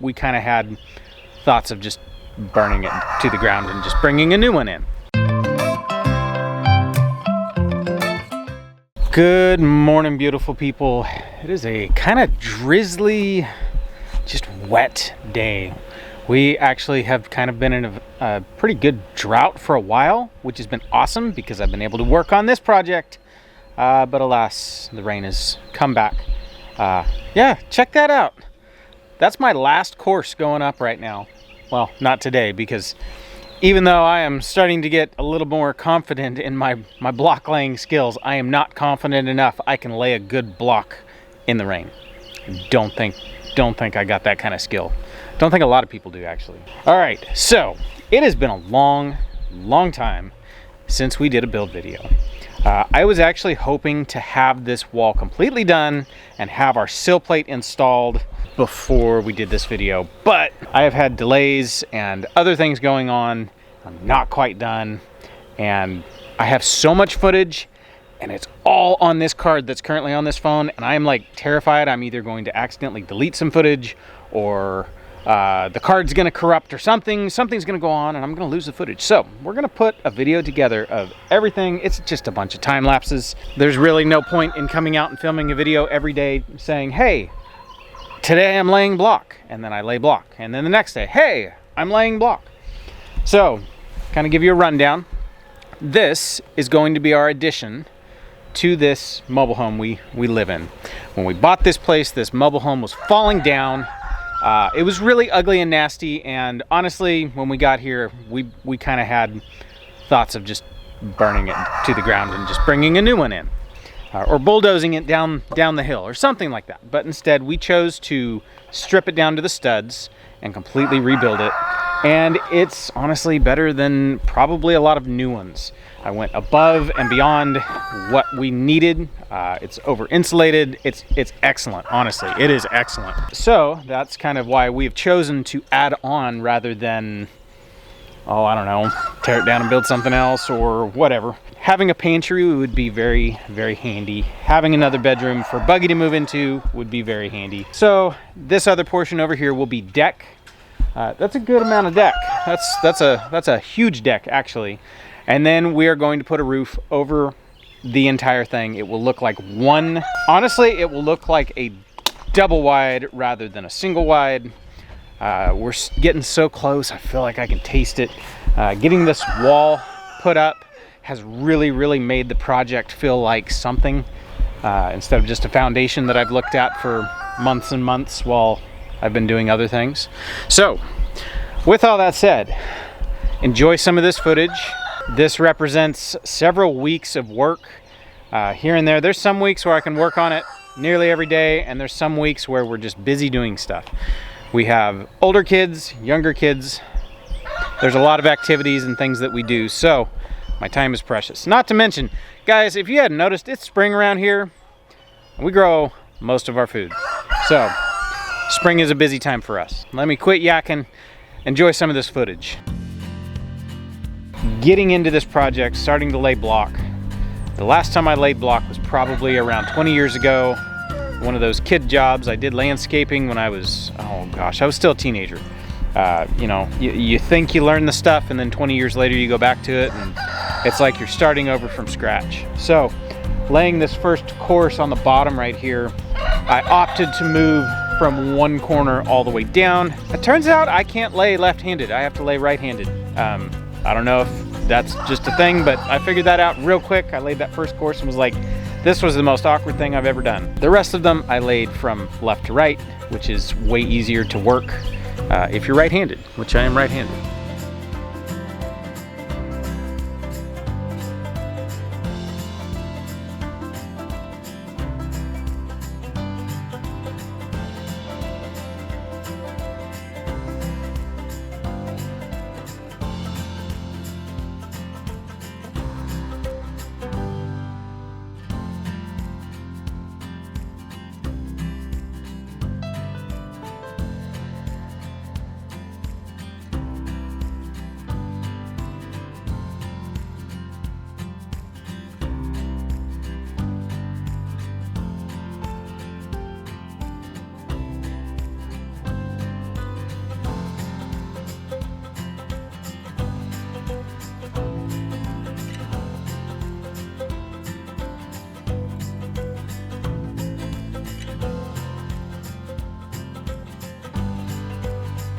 we kind of had thoughts of just burning it to the ground and just bringing a new one in. Good morning, beautiful people. It is a kind of drizzly, just wet day. We actually have kind of been in a pretty good drought for a while, which has been awesome because I've been able to work on this project. But alas, the rain has come back. Yeah, check that out. That's my last course going up right now. Well, not today, because even though I am starting to get a little more confident in my block laying skills, I am not confident enough I can lay a good block in the rain. Don't think I got that kind of skill. Don't think a lot of people do, actually. All right, so it has been a long time since we did a build video. I was actually hoping to have this wall completely done and have our sill plate installed before we did this video, but I have had delays and other things going on. I'm not quite done, and I have so much footage, and it's all on this card that's currently on this phone, and I'm like terrified I'm either going to accidentally delete some footage, or the card's gonna corrupt, or something's gonna go on and I'm gonna lose the footage. So we're gonna put a video together of everything. It's just a bunch of time lapses. There's really no point in coming out and filming a video every day saying, hey, today I'm laying block, and then I lay block, and then the next day, hey, I'm laying block. So kind of give you a rundown. This is going to be our addition to this mobile home we live in. When we bought this place, this mobile home was falling down. It was really ugly and nasty, and honestly, when we got here, we kind of had thoughts of just burning it to the ground and just bringing a new one in, or bulldozing it down the hill or something like that. But instead, we chose to strip it down to the studs and completely rebuild it, and it's honestly better than probably a lot of new ones. I went above and beyond what we needed. It's over insulated. It's excellent. Honestly, it is excellent. So that's kind of why we've chosen to add on rather than, oh, I don't know, tear it down and build something else or whatever. Having a pantry would be very, very handy. Having another bedroom for Buggy to move into would be very handy. So this other portion over here will be deck. That's a good amount of deck. That's a huge deck, actually. And then we are going to put a roof over the entire thing. It will look like one. Honestly, it will look like a double wide rather than a single wide. We're getting so close. I feel like I can taste it. Getting this wall put up has really made the project feel like something, instead of just a foundation that I've looked at for months and months while I've been doing other things. So with all that said, enjoy some of this footage. This represents several weeks of work here and there. There's some weeks where I can work on it nearly every day, and there's some weeks where we're just busy doing stuff. We have older kids, younger kids. There's a lot of activities and things that we do, so my time is precious. Not to mention, guys, if you hadn't noticed, it's spring around here, and we grow most of our food. So spring is a busy time for us. Let me quit yakking, enjoy some of this footage. Getting into this project, starting to lay block. The last time I laid block was probably around 20 years ago. One of those kid jobs. I did landscaping when I was, oh gosh, I was still a teenager. You know, you think you learn the stuff, and then 20 years later you go back to it, and it's like you're starting over from scratch. So laying this first course on the bottom right here, I opted to move from one corner all the way down. It turns out I can't lay left-handed. I have to lay right-handed. I don't know if that's just a thing, but I figured that out real quick. I laid that first course and was like, this was the most awkward thing I've ever done. The rest of them I laid from left to right, which is way easier to work if you're right-handed, which I am right-handed.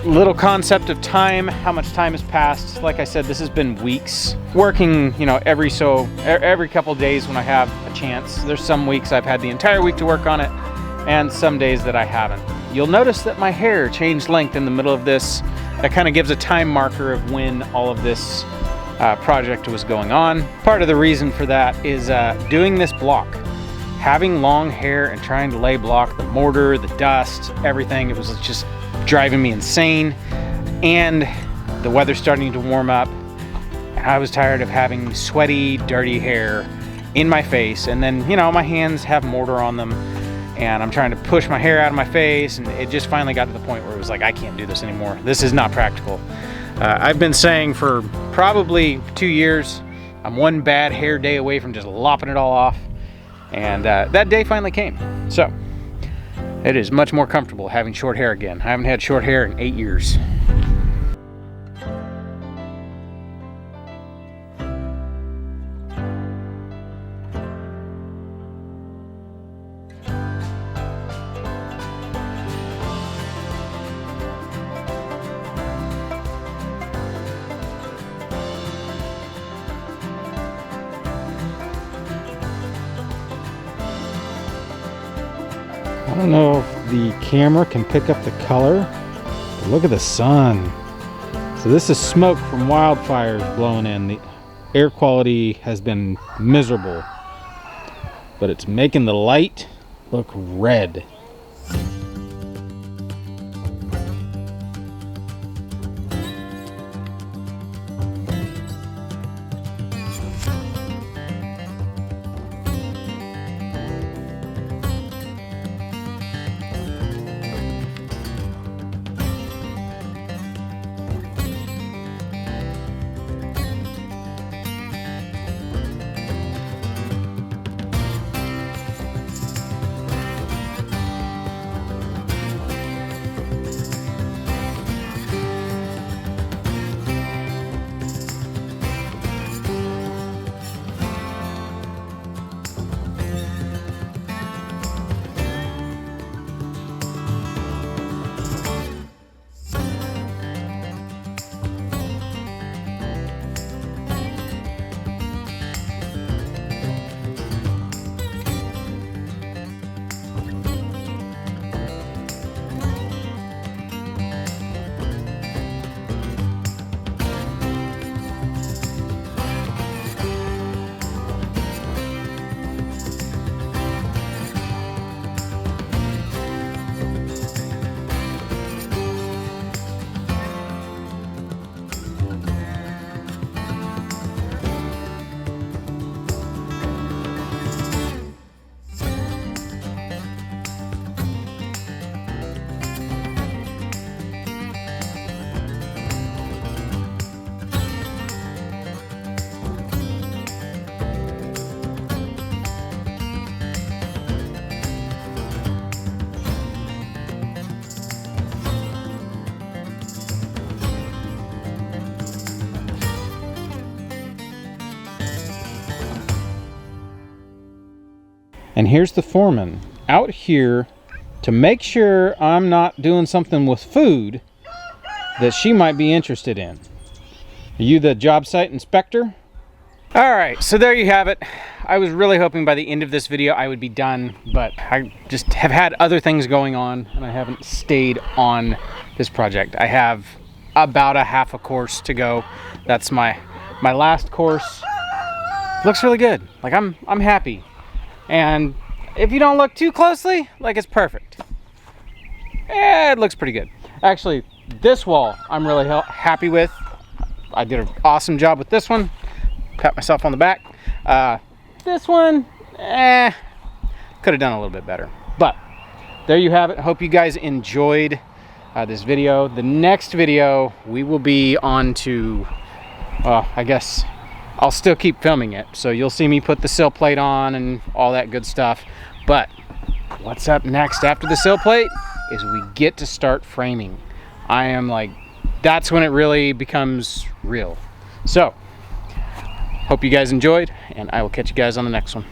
little concept of time, how much time has passed. Like I said, this has been weeks working, you know, every couple days when I have a chance. There's some weeks I've had the entire week to work on it, and some days that I haven't. You'll notice that my hair changed length in the middle of this. That kind of gives a time marker of when all of this project was going on. Part of the reason for that is doing this block. Having long hair and trying to lay block, the mortar, the dust, everything, it was just driving me insane. And the weather's starting to warm up, and I was tired of having sweaty, dirty hair in my face. And then, you know, my hands have mortar on them, and I'm trying to push my hair out of my face, and it just finally got to the point where it was like, I can't do this anymore. This is not practical. I've been saying for probably 2 years, I'm one bad hair day away from just lopping it all off. And that day finally came. So it is much more comfortable having short hair again. I haven't had short hair in 8 years. I don't know if the camera can pick up the color, but look at the sun. So this is smoke from wildfires blowing in. The air quality has been miserable, but it's making the light look red. And here's the foreman out here to make sure I'm not doing something with food that she might be interested in. Are you the job site inspector? All right, so there you have it. I was really hoping by the end of this video I would be done, but I just have had other things going on and I haven't stayed on this project. I have about a half a course to go. That's my last course. Looks really good. Like I'm happy. And if you don't look too closely, like it's perfect. It looks pretty good. Actually, this wall I'm really happy with. I did an awesome job with this one. Pat myself on the back. This one, could have done a little bit better. But there you have it. Hope you guys enjoyed this video. The next video we will be on to, I guess I'll still keep filming it. So you'll see me put the sill plate on and all that good stuff. But what's up next after the sill plate is we get to start framing. I am like, that's when it really becomes real. So hope you guys enjoyed, and I will catch you guys on the next one.